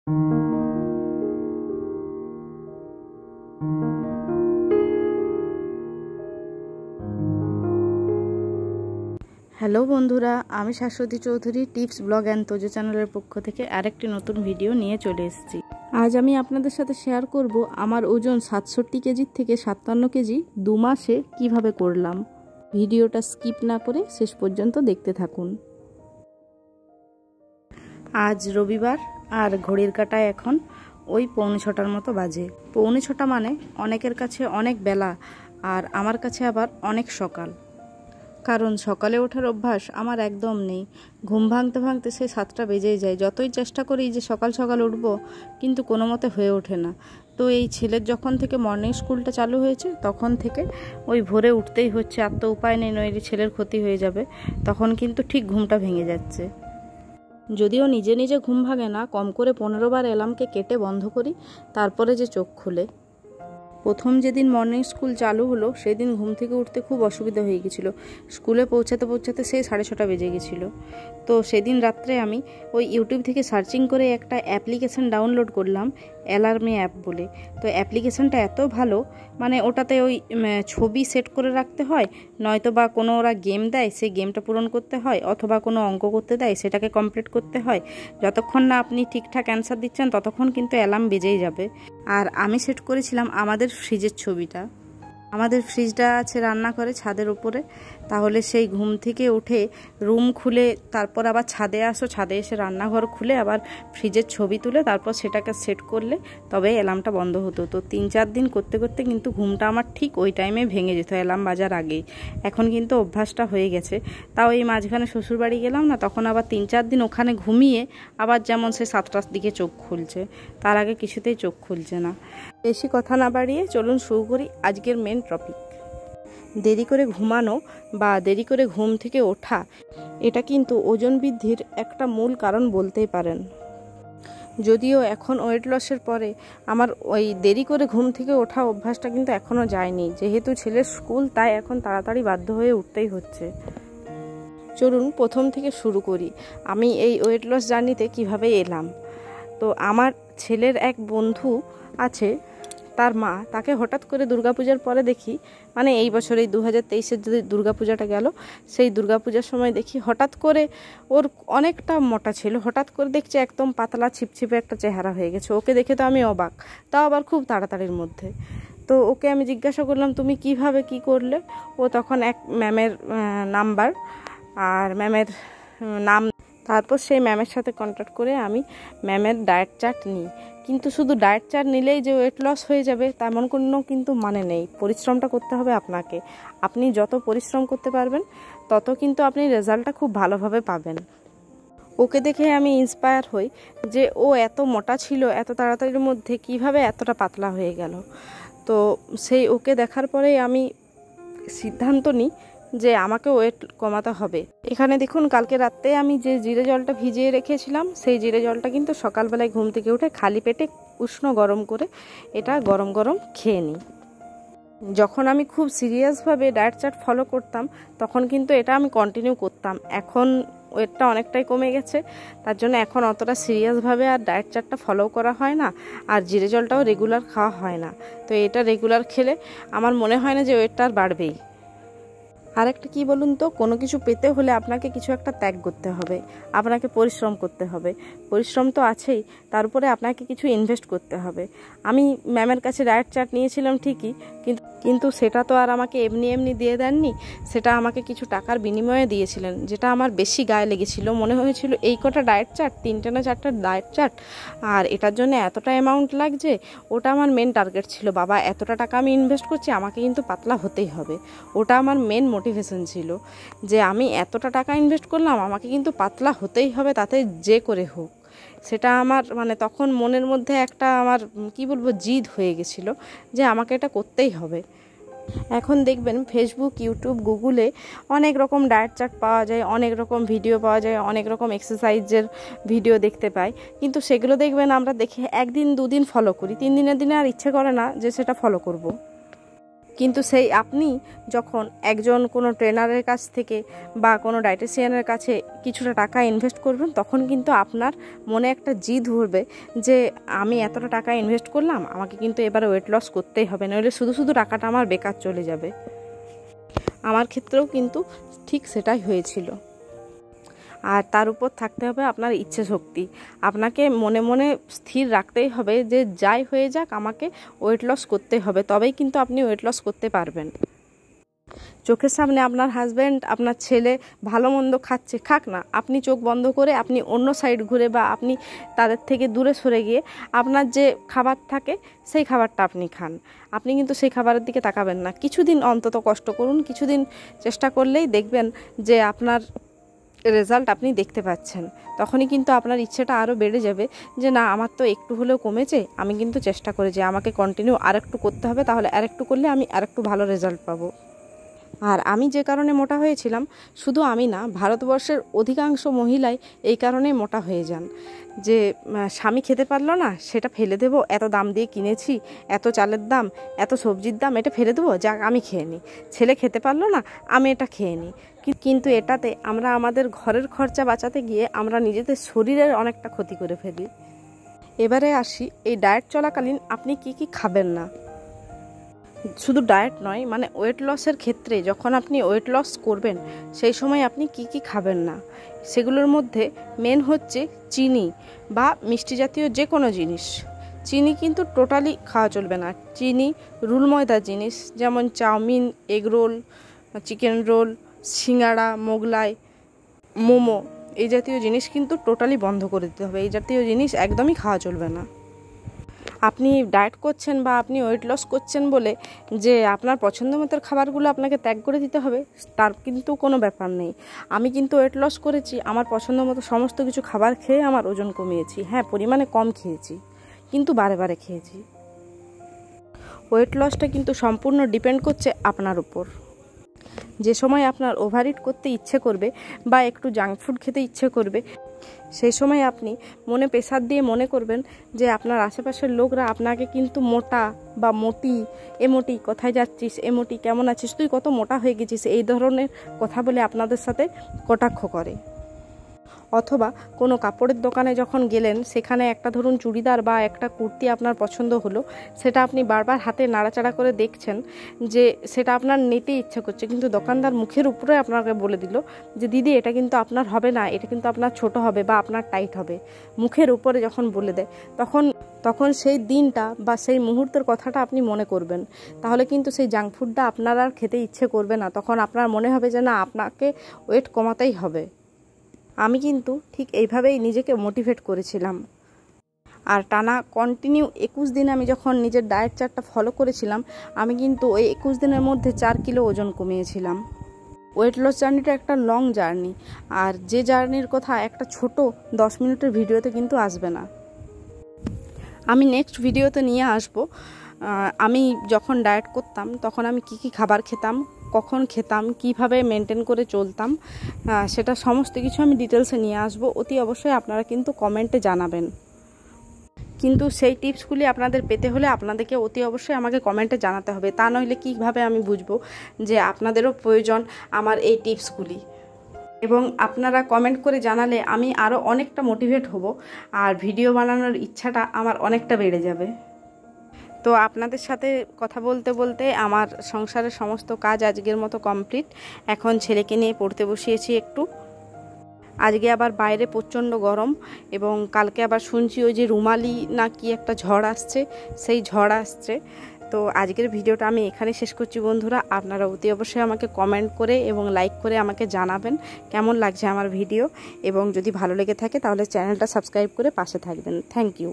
Hello বন্ধুরা, আমি Shashwati Chowdhury tips blog and Tojo চ্যানেলের পক্ষ থেকে আরেকটি নতুন ভিডিও নিয়ে চলে এসেছি। আজ আমি আপনাদের সাথে শেয়ার করব আমার ওজন 67 কেজির থেকে 57 কেজি 2 মাসে কিভাবে করলাম। ভিডিওটা স্কিপ না করে শেষ পর্যন্ত দেখতে থাকুন। আজ রবিবার আর ঘড়ির কাঁটায় এখন ওই 5:45 মতো বাজে। 5:45 মানে অনেকের কাছে অনেক বেলা, আর আমার কাছে আবার অনেক সকাল। কারণ সকালে ওঠার অভ্যাস আমার একদম নেই। ঘুম ভাঙতে ভাঙতে সে 7টা বেজেই যায়। যতই চেষ্টা করি যে সকাল সকাল উঠব, কিন্তু কোনো মতে হয়ে ওঠে না। তো এই ছেলের যখন থেকে মর্নিং স্কুলটা চালু হয়েছে তখন থেকে ওই ভোরে উঠতেই হচ্ছে, আর তো উপায় নেই, নইলে ছেলের ক্ষতি হয়ে যাবে। তখন কিন্তু ঠিক ঘুমটা ভেঙে যাচ্ছে। যদিও নিজে নিজে ঘুম ভাঙে না, কম করে 15 বার অ্যালার্মকে কেটে বন্ধ করি, তারপরে যে চোখ খুলে। প্রথম যেদিন মর্নিং স্কুল চালু হলো সেদিন ঘুম থেকে উঠতে খুব অসুবিধা হয়ে গেছিলো। স্কুলে পৌঁছাতে পৌঁছাতে সেই 6:30 বেজে গেছিলো। তো সেদিন রাত্রে আমি ওই ইউটিউব থেকে সার্চিং করে একটা অ্যাপ্লিকেশান ডাউনলোড করলাম, অ্যালার্মে অ্যাপ বলে। তো অ্যাপ্লিকেশানটা এত ভালো, মানে ওটাতে ওই ছবি সেট করে রাখতে হয়, নয়তো বা কোনো ওরা গেম দেয়, সেই গেমটা পূরণ করতে হয়, অথবা কোনো অঙ্ক করতে দেয়, সেটাকে কমপ্লিট করতে হয়। যতক্ষণ না আপনি ঠিকঠাক অ্যান্সার দিচ্ছেন ততক্ষণ কিন্তু অ্যালার্ম বেজেই যাবে। আর আমি সেট করেছিলাম আমাদের ফ্রিজের ছবিটা। আমাদের ফ্রিজটা আছে রান্নাঘরে ছাদের উপরে। তাহলে সেই ঘুম থেকে উঠে রুম খুলে তারপর আবার ছাদে আসো, ছাদে এসে রান্নাঘর খুলে আবার ফ্রিজের ছবি তুলে তারপর সেটাকে সেট করলে তবে অ্যালার্মটা বন্ধ হতো। তো 3-4 দিন করতে করতে কিন্তু ঘুমটা আমার ঠিক ওই টাইমে ভেঙে যেত, অ্যালার্ম বাজার আগেই। এখন কিন্তু অভ্যাসটা হয়ে গেছে। তাও এই মাঝখানে শ্বশুরবাড়ি গেলাম না, তখন আবার 3-4 দিন ওখানে ঘুমিয়ে আবার যেমন সে 7টার দিকে চোখ খুলছে, তার আগে কিছুতেই চোখ খুলছে না। বেশি কথা না বাড়িয়ে চলুন শুরু করি আজকের মেন টপিক। দেরি করে ঘুমানো বা দেরি করে ঘুম থেকে ওঠা, এটা কিন্তু ওজন বৃদ্ধির একটা মূল কারণ বলতেই পারেন। যদিও এখন ওয়েট লসের পরে আমার ওই দেরি করে ঘুম থেকে ওঠা অভ্যাসটা কিন্তু এখনও যায়নি। যেহেতু ছেলের স্কুল, তাই এখন তাড়াতাড়ি বাধ্য হয়ে উঠতেই হচ্ছে। চলুন প্রথম থেকে শুরু করি, আমি এই ওয়েট লস জার্নিতে কীভাবে এলাম। তো আমার ছেলের এক বন্ধু আছে, তার মা, তাকে হঠাৎ করে দুর্গাপূজার পরে দেখি, মানে এই বছর এই 2023-এর যে দুর্গাপূজাটা গেল, সেই দুর্গাপূজার সময় দেখি হঠাৎ করে ওর অনেকটা মোটা ছিল, হঠাৎ করে দেখছি একদম পাতলা ছিপছিপে একটা চেহারা হয়ে গেছে। ওকে দেখে তো আমি অবাক, তাও আবার খুব তাড়াতাড়ির মধ্যে। তো ওকে আমি জিজ্ঞাসা করলাম, তুমি কিভাবে কি করলে? ও তখন এক ম্যামের নাম্বার আর ম্যামের নাম, তারপর সেই ম্যামের সাথে কন্ট্যাক্ট করে আমি ম্যামের ডায়েট চার্ট নিই। কিন্তু শুধু ডায়েট চার্ট নিলেই যে ওয়েট লস হয়ে যাবে তেমন কোনো কিন্তু মানে নেই। পরিশ্রমটা করতে হবে আপনাকে। আপনি যত পরিশ্রম করতে পারবেন তত কিন্তু আপনি রেজাল্টটা খুব ভালোভাবে পাবেন। ওকে দেখে আমি ইন্সপায়ার হই যে ও এত মোটা ছিল, এত তাড়াতাড়ির মধ্যে কিভাবে এতটা পাতলা হয়ে গেল। তো সেই ওকে দেখার পরেই আমি সিদ্ধান্ত নিই যে আমাকে ওয়েট কমাতে হবে। এখানে দেখুন, কালকে রাত্রে আমি যে জিরে জলটা ভিজিয়ে রেখেছিলাম, সেই জিরে জলটা কিন্তু সকালবেলায় ঘুম থেকে উঠে খালি পেটে উষ্ণ গরম করে এটা গরম গরম খেয়ে নিই। যখন আমি খুব সিরিয়াসভাবে ডায়েট চার্ট ফলো করতাম তখন কিন্তু এটা আমি কন্টিনিউ করতাম। এখন ওয়েটটা অনেকটাই কমে গেছে, তার জন্য এখন অতটা সিরিয়াসভাবে আর ডায়েট চার্টটা ফলো করা হয় না, আর জিরে জলটাও রেগুলার খাওয়া হয় না। তো এটা রেগুলার খেলে আমার মনে হয় না যে ওয়েটটা আর বাড়বেই। আরেকটা কি বলুন তো, কোনো কিছু পেতে হলে আপনাকে কিছু একটা ত্যাগ করতে হবে, আপনাকে পরিশ্রম করতে হবে। পরিশ্রম তো আছেই, তার উপরে আপনাকে কিছু ইনভেস্ট করতে হবে। আমি ম্যামের কাছে ডায়েট চার্ট নিয়েছিলাম ঠিকই, কিন্তু সেটা তো আর আমাকে এমনি এমনি দিয়ে দেননি, সেটা আমাকে কিছু টাকার বিনিময়ে দিয়েছিলেন, যেটা আমার বেশি গায়ে লেগেছিল। মনে হয়েছিল এই কটা ডায়েট চার্ট, 3টে না 4টা ডায়েট চার্ট, আর এটার জন্য এতটা অ্যামাউন্ট লাগছে। ওটা আমার মেন টার্গেট ছিল, বাবা এতটা টাকা আমি ইনভেস্ট করছি, আমাকে কিন্তু পাতলা হতেই হবে। ওটা আমার মেন মোটিভেশন ছিল যে আমি এতটা টাকা ইনভেস্ট করলাম, আমাকে কিন্তু পাতলা হতেই হবে, তাতে যে করে হোক। সেটা আমার মানে তখন মনের মধ্যে একটা আমার কি বলবো জিদ হয়ে গেছিলো যে আমাকে এটা করতেই হবে। এখন দেখবেন ফেসবুক, ইউটিউব, গুগলে অনেক রকম ডায়েট চার্ট পাওয়া যায়, অনেক রকম ভিডিও পাওয়া যায়, অনেক রকম এক্সারসাইজের ভিডিও দেখতে পাই। কিন্তু সেগুলো দেখবেন আমরা দেখে 1 দিন 2 দিন ফলো করি, 3 দিনের দিনে আর ইচ্ছে করে না যে সেটা ফলো করব। কিন্তু সেই আপনি যখন একজন কোনো ট্রেনারের কাছ থেকে বা কোনো ডায়েটিশিয়ানের কাছে কিছুটা টাকা ইনভেস্ট করবেন, তখন কিন্তু আপনার মনে একটা জিদ ধরবে যে আমি এতটা টাকা ইনভেস্ট করলাম, আমাকে কিন্তু এবারে ওয়েট লস করতেই হবে, নইলে শুধু শুধু টাকাটা আমার বেকার চলে যাবে। আমার ক্ষেত্রেও কিন্তু ঠিক সেটাই হয়েছিল। আর তার উপর থাকতে হবে আপনার ইচ্ছে শক্তি। আপনাকে মনে মনে স্থির রাখতেই হবে যে যাই হয়ে যাক আমাকে ওয়েট লস করতেই হবে, তবেই কিন্তু আপনি ওয়েট লস করতে পারবেন। চোখের সামনে আপনার হাজব্যান্ড, আপনার ছেলে ভালো মন্দ খাচ্ছে, খাক না, আপনি চোখ বন্ধ করে আপনি অন্য সাইড ঘুরে বা আপনি তাদের থেকে দূরে সরে গিয়ে আপনার যে খাবার থাকে সেই খাবারটা আপনি খান। আপনি কিন্তু সেই খাবারের দিকে তাকাবেন না। কিছুদিন অন্তত কষ্ট করুন, কিছুদিন চেষ্টা করলেই দেখবেন যে আপনার রেজাল্ট আপনি দেখতে পাচ্ছেন। তখনই কিন্তু আপনার ইচ্ছেটা আরও বেড়ে যাবে যে না, আমার তো একটু হলেও কমেছে, আমি কিন্তু চেষ্টা করেছি, আমাকে কন্টিনিউ আরেকটু করতে হবে, তাহলে আরেকটু করলে আমি আরেকটু ভালো রেজাল্ট পাবো। আর আমি যে কারণে মোটা হয়েছিলাম, শুধু আমি না, ভারতবর্ষের অধিকাংশ মহিলাই এই কারণেই মোটা হয়ে যান যে স্বামী খেতে পারলো না, সেটা ফেলে দেবো, এত দাম দিয়ে কিনেছি, এত চালের দাম, এত সবজির দাম, এটা ফেলে দেবো, যাক আমি খেয়ে নিই। ছেলে খেতে পারলো না, আমি এটা খেয়ে নিই। কিন্তু এটাতে আমরা আমাদের ঘরের খরচা বাঁচাতে গিয়ে আমরা নিজেদের শরীরের অনেকটা ক্ষতি করে ফেলি। এবারে আসি, এই ডায়েট চলাকালীন আপনি কি কি খাবেন না। শুধু ডায়েট নয়, মানে ওয়েট লসের ক্ষেত্রে যখন আপনি ওয়েট লস করবেন সেই সময় আপনি কি কি খাবেন না, সেগুলোর মধ্যে মেন হচ্ছে চিনি বা মিষ্টি জাতীয় যে কোনো জিনিস। চিনি কিন্তু টোটালি খাওয়া চলবে না। চিনি, রুল ময়দার জিনিস যেমন chowmein, egg roll, chicken roll, singara, Mughlai, momo, এই জাতীয় জিনিস কিন্তু টোটালি বন্ধ করে দিতে হবে। এই জাতীয় জিনিস একদমই খাওয়া চলবে না। আপনি ডায়েট করছেন বা আপনি ওয়েট লস করছেন বলে যে আপনার পছন্দ মতো খাবারগুলো আপনাকে ত্যাগ করে দিতে হবে, তার কিন্তু কোনো ব্যাপার নেই। আমি কিন্তু ওয়েট লস করেছি, আমার পছন্দ মতো সমস্ত কিছু খাবার খেয়ে আমার ওজন কমিয়েছি। হ্যাঁ, পরিমাণে কম খেয়েছি, কিন্তু বারে বারে খেয়েছি। ওয়েট লসটা কিন্তু সম্পূর্ণ ডিপেন্ড করছে আপনার উপর। যে সময় আপনার ওভারইট করতে ইচ্ছে করবে বা একটু জাঙ্ক ফুড খেতে ইচ্ছে করবে, সেই সময় আপনি মনে প্রেসার দিয়ে মনে করবেন যে আপনার আশেপাশের লোকরা আপনাকে কিন্তু মোটা বা মোটি, এ মোটি কোথায় যাচ্ছিস, এ মোটি কেমন আছিস, তুই কত মোটা হয়ে গেছিস, এই ধরনের কথা বলে আপনাদের সাথে কটাক্ষ করে। অথবা কোনো কাপড়ের দোকানে যখন গেলেন, সেখানে একটা ধরুন চুড়িদার বা একটা কুর্তি আপনার পছন্দ হলো, সেটা আপনি বারবার হাতে নাড়াচাড়া করে দেখছেন যে সেটা আপনার নিতে ইচ্ছা করছে, কিন্তু দোকানদার মুখের উপরে আপনাকে বলে দিল যে দিদি এটা কিন্তু আপনার হবে না, এটা কিন্তু আপনার ছোট হবে বা আপনার টাইট হবে। মুখের উপরে যখন বলে দেয় তখন সেই দিনটা বা সেই মুহূর্তের কথাটা আপনি মনে করবেন। তাহলে কিন্তু সেই জাঙ্ক ফুডটা আপনার আর খেতে ইচ্ছে করবে না। তখন আপনার মনে হবে যে না, আপনাকে ওয়েট কমাতেই হবে। আমি কিন্তু ঠিক এইভাবেই নিজেকে মোটিভেট করেছিলাম। আর টানা কন্টিনিউ 21 দিন আমি যখন নিজের ডায়েট চার্টটা ফলো করেছিলাম, আমি কিন্তু ওই 21 দিনের মধ্যে 4 কিলো ওজন কমিয়েছিলাম। ওয়েট লস জার্নিটা একটা লং জার্নি, আর যে জার্নির কথা একটা ছোট 10 মিনিটের ভিডিওতে কিন্তু আসবে না। আমি নেক্সট ভিডিওতে নিয়ে আসব আমি যখন ডায়েট করতাম তখন আমি কি কি খাবার খেতাম, কখন খেতাম, কিভাবে মেনটেন করে চলতাম, সেটা সমস্ত কিছু আমি ডিটেলসে নিয়ে আসব। অতি অবশ্যই আপনারা কিন্তু কমেন্টে জানাবেন। কিন্তু সেই টিপসগুলি আপনাদের পেতে হলে আপনাদেরকে অতি অবশ্যই আমাকে কমেন্টে জানাতে হবে, তা নইলে কীভাবে আমি বুঝবো যে আপনাদেরও প্রয়োজন আমার এই টিপসগুলি। এবং আপনারা কমেন্ট করে জানালে আমি আরও অনেকটা মোটিভেট হব, আর ভিডিও বানানোর ইচ্ছাটা আমার অনেকটা বেড়ে যাবে। তো আপনাদের সাথে কথা বলতে বলতে আমার সংসারের সমস্ত কাজ আজকের মতো কমপ্লিট। এখন ছেলেকে নিয়ে পড়তে বসিয়েছি একটু। আজকে আবার বাইরে প্রচণ্ড গরম, এবং কালকে আবার শুনছি ওই যে রুমালি না কি একটা ঝড় আসছে, সেই ঝড় আসছে। তো আজকের ভিডিওটা আমি এখানে শেষ করছি বন্ধুরা। আপনারা অতি অবশ্যই আমাকে কমেন্ট করে এবং লাইক করে আমাকে জানাবেন কেমন লাগছে আমার ভিডিও, এবং যদি ভালো লেগে থাকে তাহলে চ্যানেলটা সাবস্ক্রাইব করে পাশে থাকবেন। Thank you.